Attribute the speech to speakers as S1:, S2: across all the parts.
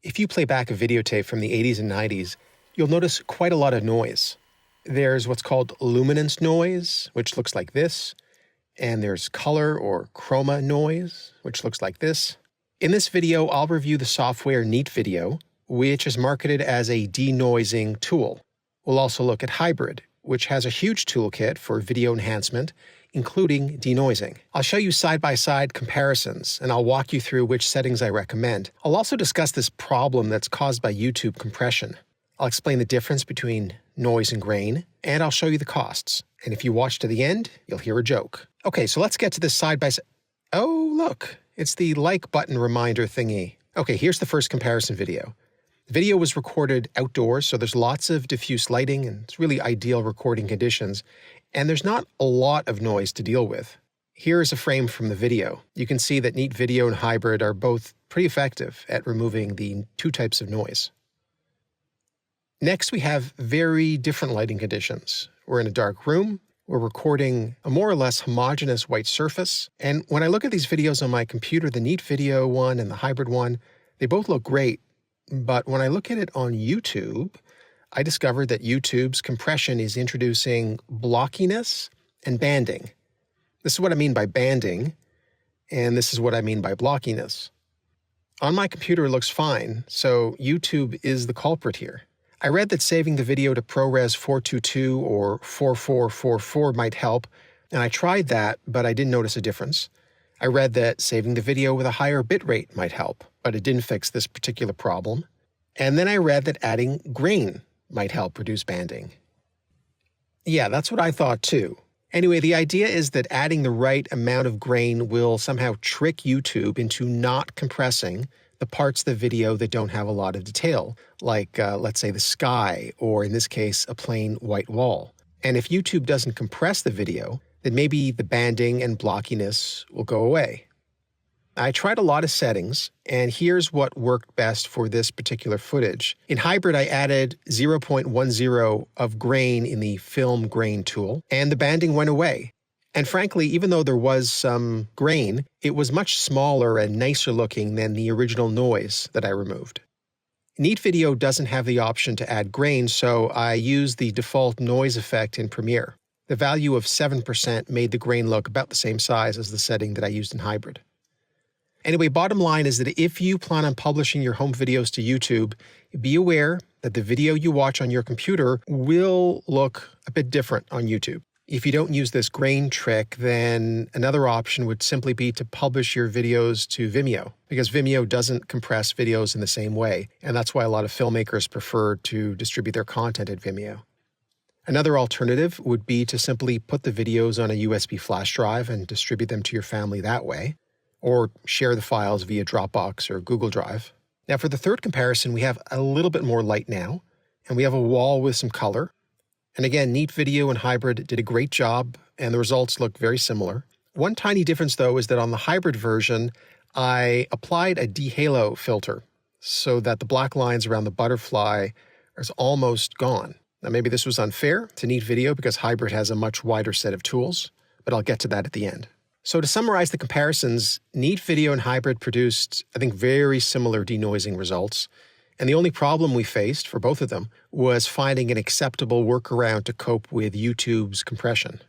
S1: If you play back a videotape from the 80s and 90s, you'll notice quite a lot of noise. There's what's called luminance noise, which looks like this, and there's color or chroma noise, which looks like this. In this video, I'll review the software Neat Video, which is marketed as a denoising tool. We'll also look at Hi8, which has a huge toolkit for video enhancement, including denoising. I'll show you side-by-side comparisons, and I'll walk you through which settings I recommend. I'll also discuss this problem that's caused by YouTube compression. I'll explain the difference between noise and grain, and I'll show you the costs. And if you watch to the end, you'll hear a joke. Okay, so let's get to this side-by-side. Oh, look, it's the like button reminder thingy. Okay, here's the first comparison video. The video was recorded outdoors, so there's lots of diffuse lighting, and it's really ideal recording conditions. And there's not a lot of noise to deal with. Here is a frame from the video. You can see that Neat Video and Hi8 are both pretty effective at removing the two types of noise. Next, we have very different lighting conditions. We're in a dark room. We're recording a more or less homogeneous white surface. And when I look at these videos on my computer, the Neat Video one and the Hi8 one, they both look great. But when I look at it on YouTube, I discovered that YouTube's compression is introducing blockiness and banding. This is what I mean by banding, and this is what I mean by blockiness. On my computer, it looks fine, so YouTube is the culprit here. I read that saving the video to ProRes 422 or 4444 might help, and I tried that, but I didn't notice a difference. I read that saving the video with a higher bitrate might help, but it didn't fix this particular problem. And then I read that adding grain might help reduce banding. Yeah, that's what I thought too. Anyway, the idea is that adding the right amount of grain will somehow trick YouTube into not compressing the parts of the video that don't have a lot of detail, like, let's say, the sky, or in this case, a plain white wall. And if YouTube doesn't compress the video, then maybe the banding and blockiness will go away. I tried a lot of settings, and here's what worked best for this particular footage. In Hi8, I added 0.10 of grain in the film grain tool, and the banding went away. And frankly, even though there was some grain, it was much smaller and nicer looking than the original noise that I removed. Neat Video doesn't have the option to add grain, so I used the default noise effect in Premiere. The value of 7% made the grain look about the same size as the setting that I used in Hi8. Anyway, bottom line is that if you plan on publishing your home videos to YouTube, be aware that the video you watch on your computer will look a bit different on YouTube. If you don't use this grain trick, then another option would simply be to publish your videos to Vimeo, because Vimeo doesn't compress videos in the same way, and that's why a lot of filmmakers prefer to distribute their content at Vimeo. Another alternative would be to simply put the videos on a USB flash drive and distribute them to your family that way, or share the files via Dropbox or Google Drive. Now for the third comparison, we have a little bit more light now, and we have a wall with some color. And again, Neat Video and Hi8 did a great job, and the results look very similar. One tiny difference, though, is that on the Hi8 version, I applied a dehalo filter so that the black lines around the butterfly is almost gone. Now, maybe this was unfair to Neat Video because Hi8 has a much wider set of tools, but I'll get to that at the end. So to summarize the comparisons, Neat Video and Hi8 produced, I think, very similar denoising results. And the only problem we faced for both of them was finding an acceptable workaround to cope with YouTube's compression.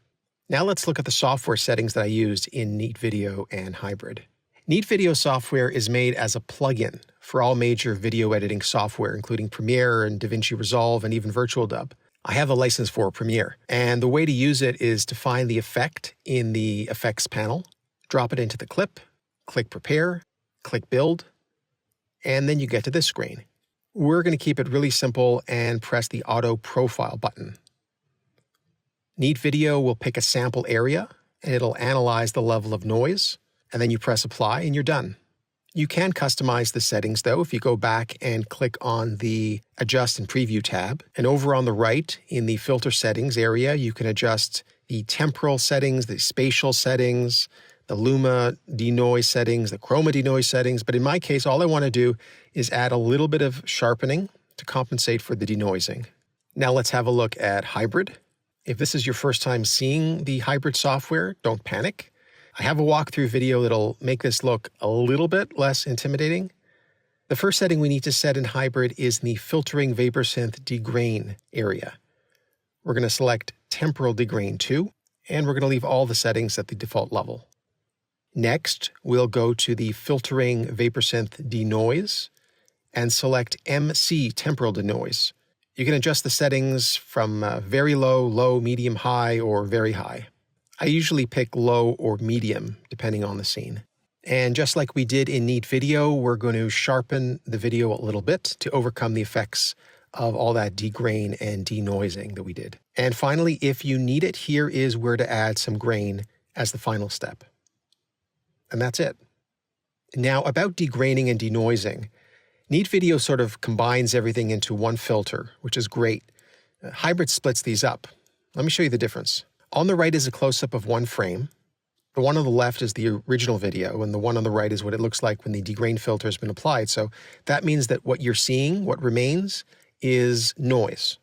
S1: Now let's look at the software settings that I used in Neat Video and Hi8. Neat Video software is made as a plugin for all major video editing software, including Premiere and DaVinci Resolve and even Virtual Dub. I have a license for Premiere, and the way to use it is to find the effect in the effects panel, drop it into the clip, click Prepare, click Build, and then you get to this screen. We're going to keep it really simple and press the Auto Profile button. Neat Video will pick a sample area, and it'll analyze the level of noise, and then you press Apply and you're done. You can customize the settings, though, if you go back and click on the Adjust and Preview tab. And over on the right, in the Filter Settings area, you can adjust the temporal settings, the spatial settings, the luma denoise settings, the chroma denoise settings. But in my case, all I want to do is add a little bit of sharpening to compensate for the denoising. Now let's have a look at Hi8. If this is your first time seeing the Hi8 software, don't panic. I have a walkthrough video that'll make this look a little bit less intimidating. The first setting we need to set in hybrid is in the filtering vapor synth degrain area. We're going to select temporal degrain 2, and we're going to leave all the settings at the default level. Next, we'll go to the filtering vapor synth denoise and select MC temporal denoise. You can adjust the settings from very low, low, medium, high, or very high. I usually pick low or medium, depending on the scene. And just like we did in Neat Video, we're going to sharpen the video a little bit to overcome the effects of all that degrain and denoising that we did. And finally, if you need it, here is where to add some grain as the final step. And that's it. Now, about degraining and denoising, Neat Video sort of combines everything into one filter, which is great. Hybrid splits these up. Let me show you the difference. On the right is a close-up of one frame. The one on the left is the original video, and the one on the right is what it looks like when the degrain filter has been applied. So that means that what you're seeing, what remains, is noise.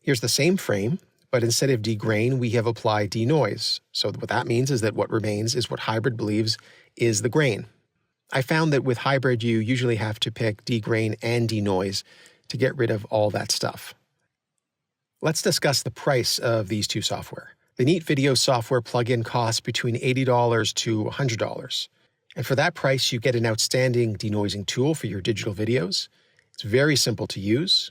S1: Here's the same frame, but instead of degrain, we have applied denoise. So what that means is that what remains is what hybrid believes is the grain. I found that with hybrid, you usually have to pick degrain and denoise to get rid of all that stuff. Let's discuss the price of these two software. The Neat Video software plugin costs between $80 to $100. And for that price, you get an outstanding denoising tool for your digital videos. It's very simple to use.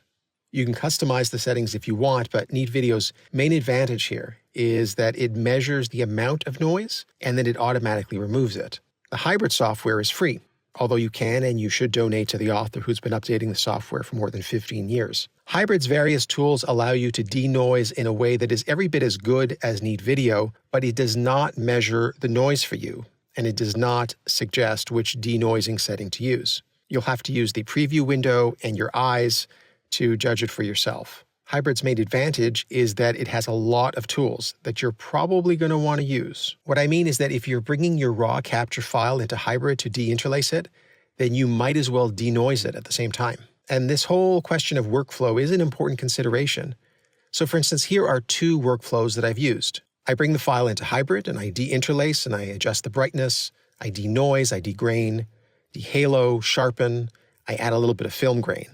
S1: You can customize the settings if you want, but Neat Video's main advantage here is that it measures the amount of noise and then it automatically removes it. The hybrid software is free, although you can and you should donate to the author who's been updating the software for more than 15 years. Hybrid's various tools allow you to denoise in a way that is every bit as good as Neat Video, but it does not measure the noise for you, and it does not suggest which denoising setting to use. You'll have to use the preview window and your eyes to judge it for yourself. Hybrid's main advantage is that it has a lot of tools that you're probably going to want to use. What I mean is that if you're bringing your raw capture file into Hybrid to deinterlace it, then you might as well denoise it at the same time. And this whole question of workflow is an important consideration. So for instance, here are two workflows that I've used. I bring the file into Hybrid and I deinterlace and I adjust the brightness, I denoise, I degrain, dehalo, sharpen, I add a little bit of film grain,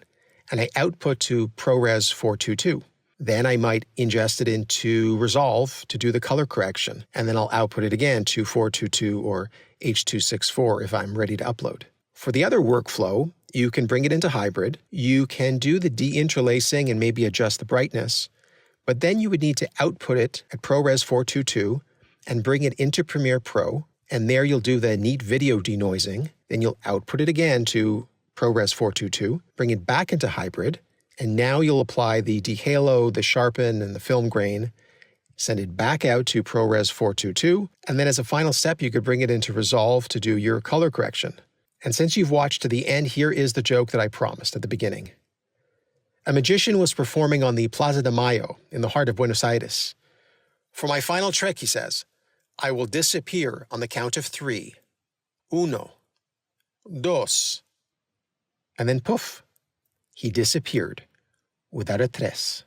S1: and I output to ProRes 422. Then I might ingest it into Resolve to do the color correction, and then I'll output it again to 422 or H.264 if I'm ready to upload. For the other workflow, you can bring it into Hybrid, you can do the deinterlacing and maybe adjust the brightness, but then you would need to output it at ProRes 422 and bring it into Premiere Pro, and there you'll do the Neat Video denoising, then you'll output it again to ProRes 422, bring it back into Hybrid, and now you'll apply the dehalo, the sharpen, and the film grain, send it back out to ProRes 422, and then as a final step, you could bring it into Resolve to do your color correction. And since you've watched to the end, here is the joke that I promised at the beginning. A magician was performing on the Plaza de Mayo in the heart of Buenos Aires. For my final trick, he says, I will disappear on the count of 3. 1, 2. And then poof, he disappeared without a tres.